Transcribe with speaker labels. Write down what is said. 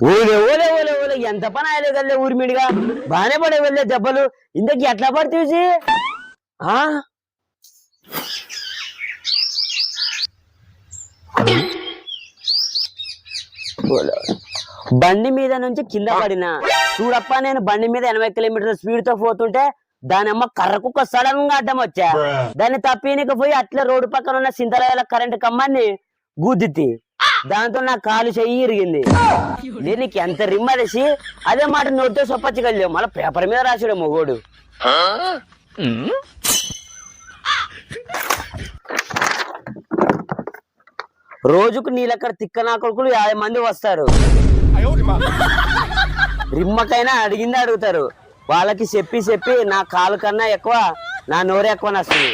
Speaker 1: ఓలే ఓలే ఓలే ఓలే ఎంత పని ఆయలే కదలే ఊరిమిడిగా బాగానే పడే వెళ్ళే దెబ్బలు ఇంతకి ఎట్లా పడితేసి ఆ బండి మీద నుంచి కింద పడినా చూడప్ప నేను బండి మీద 80 కిలోమీటర్ల స్పీడ్ తో పోతుంటే దాని అమ్మ కర్రకుక్క సడన్ గా అడ్డం వచ్చా దాన్ని తప్పీనికి పోయి అట్లా రోడ్డు పక్కన ఉన్న సింతరాల కరెంట్ కమ్మాన్ని గుద్దితి దాంతో నా కాలు చెయ్యి ఇరిగింది నేను నీకు ఎంత రిమ్మలేసి అదే మాట నోటితో సొప్పచ్చగలిగావు మళ్ళీ పేపర్ మీద రాసాడు మొగోడు రోజుకు నీళ్ళక్కడ తిక్కనా కొడుకులు 50 మంది వస్తారు రిమ్మకైనా అడిగిందే అడుగుతారు వాళ్ళకి చెప్పి చెప్పి నా కాలు కన్నా ఎక్కువ నా నోరు ఎక్కువ నస్తుంది